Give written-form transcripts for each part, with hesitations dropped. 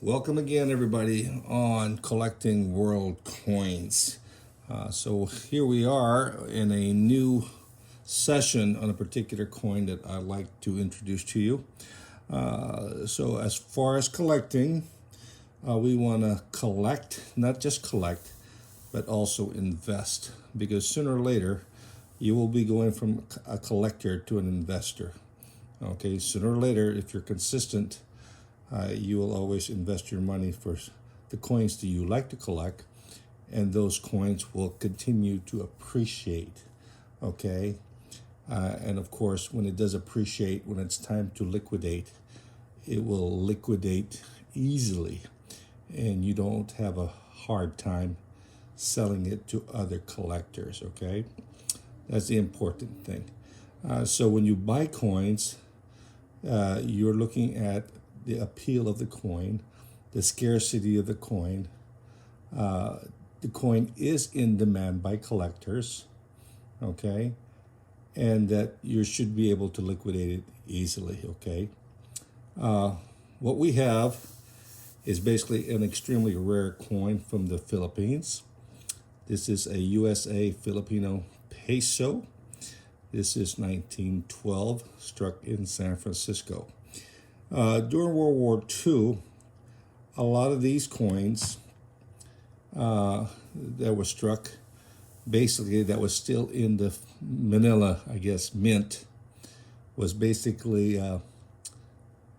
Welcome again, everybody, on Collecting World Coins. So here we are in a new session on a particular coin that I'd like to introduce to you. So as far as collecting, we want to collect, not just collect, but also invest, because sooner or later you will be going from a collector to an investor. Okay, sooner or later, if you're consistent, you will always invest your money for the coins that you like to collect, and those coins will continue to appreciate. Okay, and of course, when it does appreciate, when it's time to liquidate, it will liquidate easily, and you don't have a hard time selling it to other collectors. Okay, that's the important thing. So when you buy coins, you're looking at the appeal of the coin, the scarcity of the coin. The coin is in demand by collectors, okay, and that you should be able to liquidate it easily, okay. What we have is basically an extremely rare coin from the Philippines. This is a USA Filipino peso. This is 1912, struck in San Francisco. During World War II, a lot of these coins that were struck, basically that was still in the Manila, I guess, mint, was basically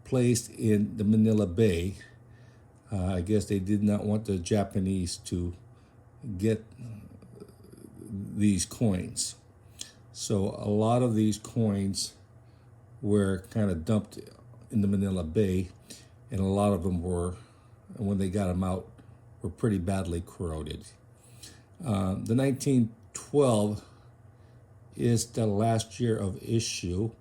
placed in the Manila Bay. I guess they did not want the Japanese to get these coins. So a lot of these coins were kind of dumped in the Manila Bay, and a lot of them were, when they got them out, were pretty badly corroded. The 1912 is the last year of issue,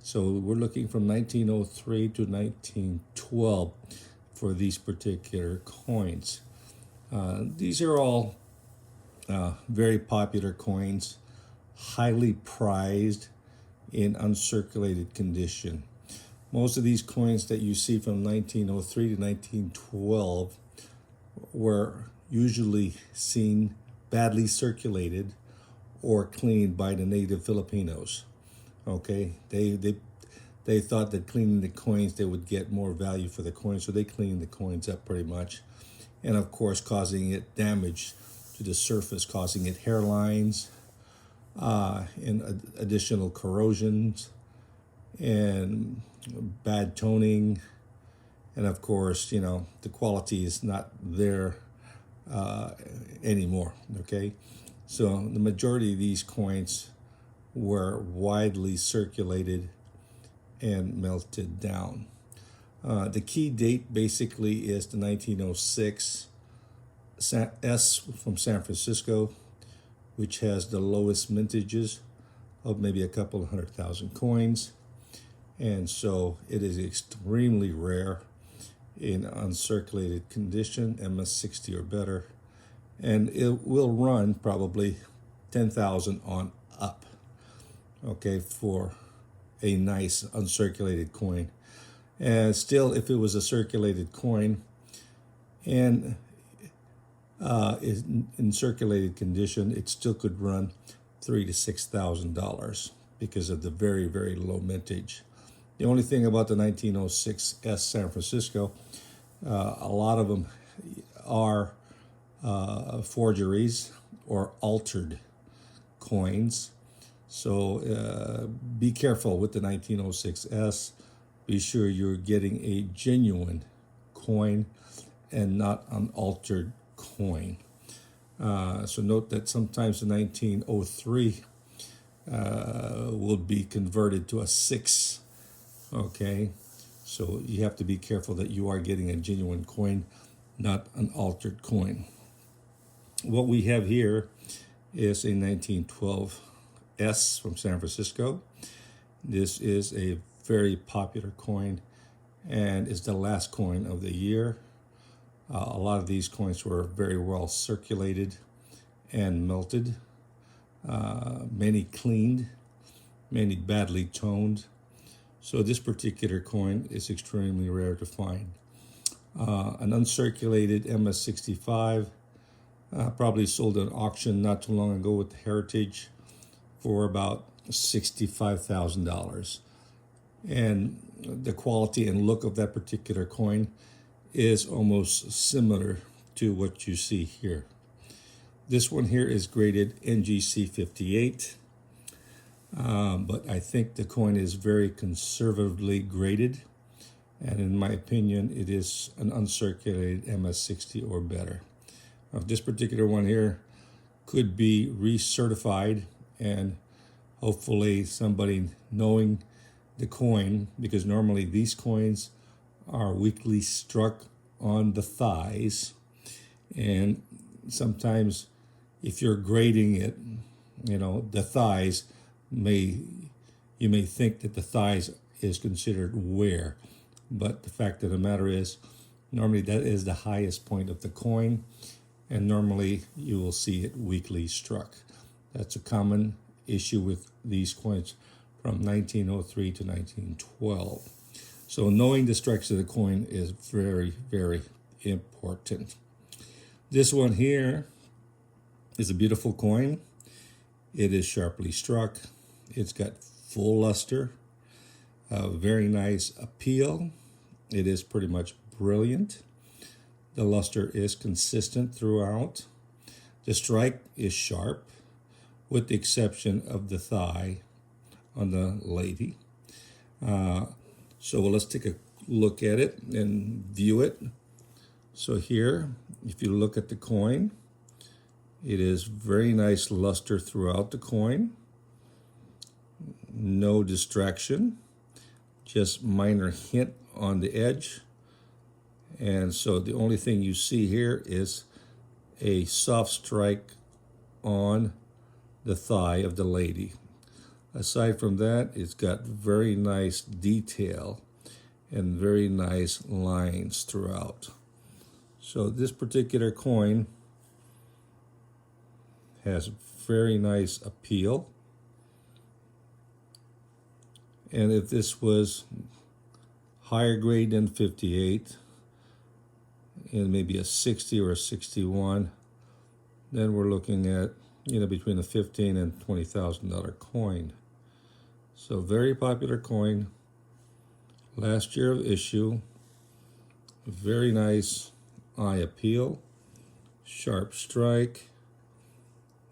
so we're looking from 1903 to 1912 for these particular coins. These are all very popular coins, highly prized, in uncirculated condition. Most of these coins that you see from 1903 to 1912 were usually seen badly circulated or cleaned by the native Filipinos. Okay, they thought that cleaning the coins they would get more value for the coins, so they cleaned the coins up pretty much, and of course causing it damage to the surface, causing it hairlines, and additional corrosions, and bad toning, and of course, the quality is not there anymore. Okay, so the majority of these coins were widely circulated and melted down. The key date basically is the 1906 S from San Francisco, which has the lowest mintages of maybe a couple of 100,000 coins. And so it is extremely rare in uncirculated condition, MS60 or better. And it will run probably 10,000 on up, okay, for a nice uncirculated coin. And still, if it was a circulated coin and is in circulated condition, it still could run $3,000 to $6,000 because of the very, very low mintage. The only thing about the 1906 S San Francisco, a lot of them are forgeries or altered coins. So be careful with the 1906 S. Be sure you're getting a genuine coin and not an altered coin. So note that sometimes the 1903 will be converted to a 6. Okay, so you have to be careful that you are getting a genuine coin, not an altered coin. What we have here is a 1912 S from San Francisco. This is a very popular coin and is the last coin of the year. A lot of these coins were very well circulated and melted, many cleaned, many badly toned. So this particular coin is extremely rare to find. an uncirculated MS-65, probably sold at an auction not too long ago with Heritage for about $65,000. And the quality and look of that particular coin is almost similar to what you see here. This one here is graded NGC 58, but I think the coin is very conservatively graded, and in my opinion, it is an uncirculated MS-60 or better. This particular one here could be recertified, and hopefully somebody knowing the coin, because normally these coins are weakly struck on the thighs, and sometimes if you're grading it, the thighs you may think that the thighs is considered wear, but the fact of the matter is normally that is the highest point of the coin, and normally you will see it weakly struck. That's a common issue with these coins from 1903 to 1912. So knowing the strikes of the coin is very, very important. This one here is a beautiful coin. It is sharply struck. It's got full luster, a very nice appeal. It is pretty much brilliant. The luster is consistent throughout. The strike is sharp, with the exception of the thigh on the lady. So let's take a look at it and view it. So here, if you look at the coin, it is very nice luster throughout the coin. No distraction, just minor hint on the edge. And so the only thing you see here is a soft strike on the thigh of the lady. Aside from that, it's got very nice detail and very nice lines throughout. So this particular coin has very nice appeal. And if this was higher grade than 58, and maybe a 60 or a 61, then we're looking at between a $15,000 and $20,000 coin. So very popular coin. Last year of issue. Very nice eye appeal. Sharp strike.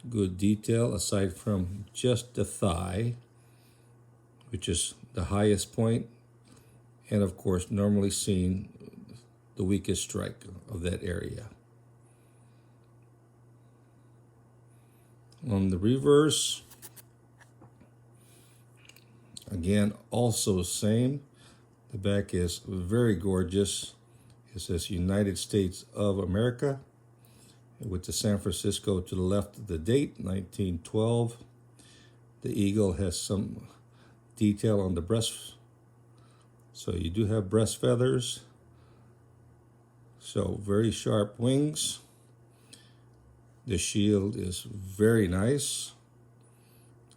Good detail aside from just the thigh, which is the highest point, and of course normally seen the weakest strike of that area. On the reverse, again, also same. The back is very gorgeous. It says United States of America, with the San Francisco to the left of the date, 1912. The eagle has some detail on the breast. So you do have breast feathers. So very sharp wings. The shield is very nice.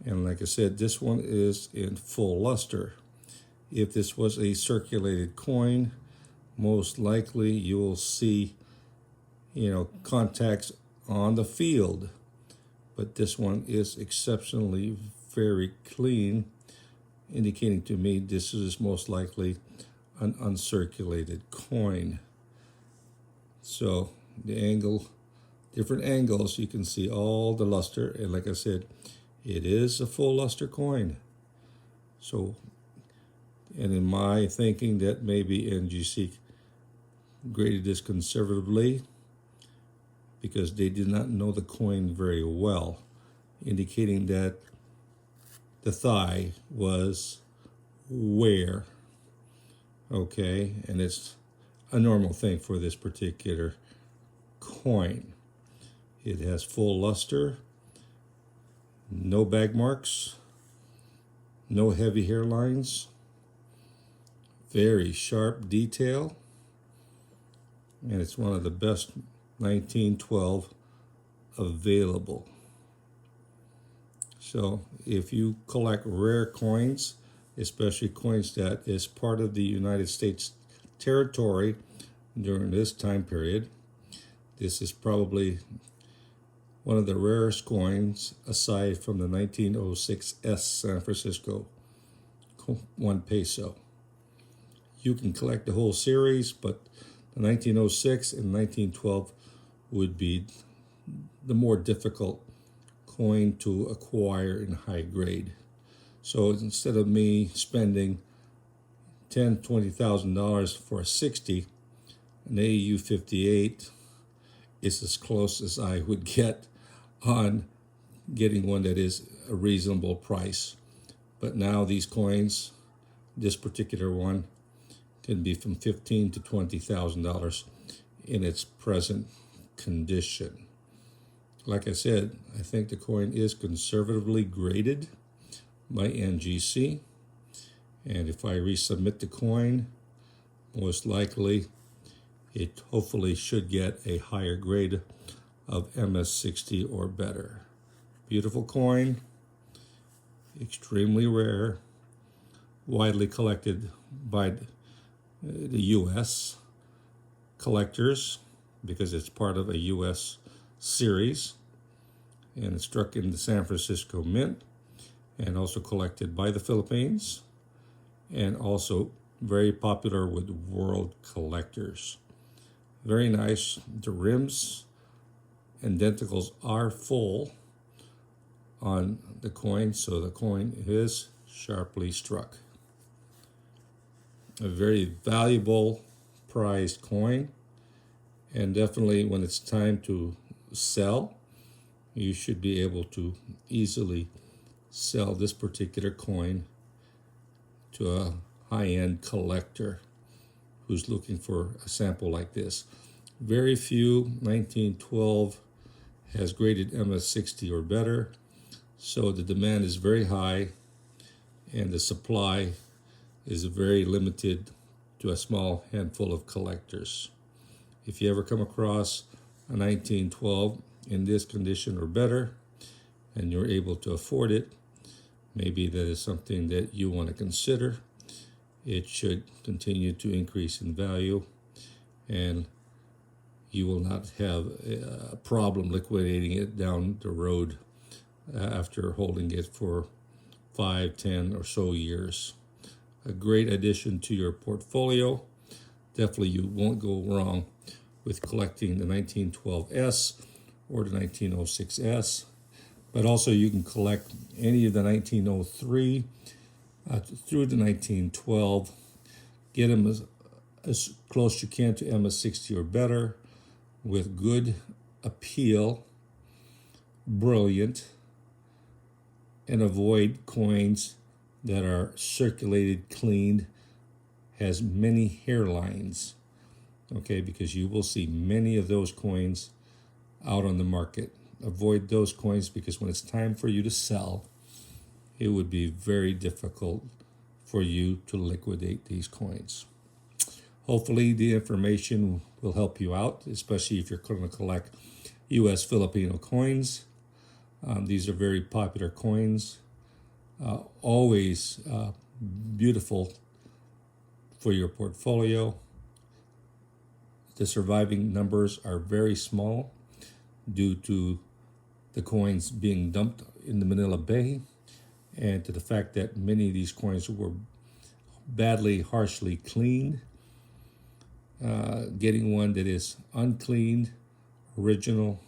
And like I said, this one is in full luster. If this was a circulated coin, most likely you will see, contacts on the field. But this one is exceptionally very clean, indicating to me this is most likely an uncirculated coin. So different angles, you can see all the luster. And like I said, it is a full luster coin. So, and in my thinking that maybe NGC graded this conservatively because they did not know the coin very well, indicating that the thigh was wear. Okay, and it's a normal thing for this particular coin. It has full luster, no bag marks, no heavy hairlines, very sharp detail, and it's one of the best 1912 available. So if you collect rare coins, especially coins that is part of the United States territory, during this time period. This is probably one of the rarest coins aside from the 1906 S San Francisco 1 peso. You can collect the whole series, but the 1906 and 1912 would be the more difficult coin to acquire in high grade. So instead of me spending $20,000 for a 60, an AU 58 is as close as I would get on getting one that is a reasonable price. But now these coins, this particular one, can be from $15,000 to $20,000 in its present condition. Like I said, I think the coin is conservatively graded by NGC, and if I resubmit the coin, most likely it hopefully should get a higher grade of MS60 or better. Beautiful coin, extremely rare, widely collected by the U.S. collectors because it's part of a U.S. series, and it's struck in the San Francisco Mint and also collected by the Philippines, and also very popular with world collectors. Very nice. The rims and denticles are full on the coin, so the coin is sharply struck. A very valuable prized coin, and definitely when it's time to sell, you should be able to easily sell this particular coin to a high-end collector who's looking for a sample like this. Very few 1912 has graded MS60 or better, so the demand is very high and the supply is very limited to a small handful of collectors. If you ever come across a 1912 in this condition or better and you're able to afford it, maybe that is something that you want to consider. It should continue to increase in value, and you will not have a problem liquidating it down the road after holding it for 5, 10 or so years. A great addition to your portfolio. Definitely you won't go wrong with collecting the 1912S or the 1906S, but also you can collect any of the 1903 through the 1912. Get them as close you can to MS60 or better with good appeal, brilliant, and avoid coins that are circulated, cleaned, has many hairlines, okay, because you will see many of those coins out on the market. Avoid those coins because when it's time for you to sell, it would be very difficult for you to liquidate these coins. Hopefully the information will help you out, especially if you're going to collect U.S. Filipino coins. These are very popular coins, always beautiful for your portfolio. The surviving numbers are very small due to the coins being dumped in the Manila Bay, and to the fact that many of these coins were badly, harshly cleaned. Getting one that is uncleaned, original,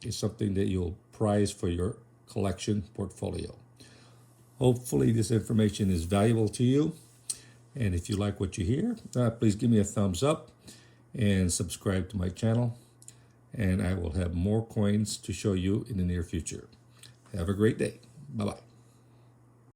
is something that you'll prize for your collection portfolio. Hopefully this information is valuable to you, and if you like what you hear, please give me a thumbs up and subscribe to my channel, and I will have more coins to show you in the near future. Have a great day. Bye-bye.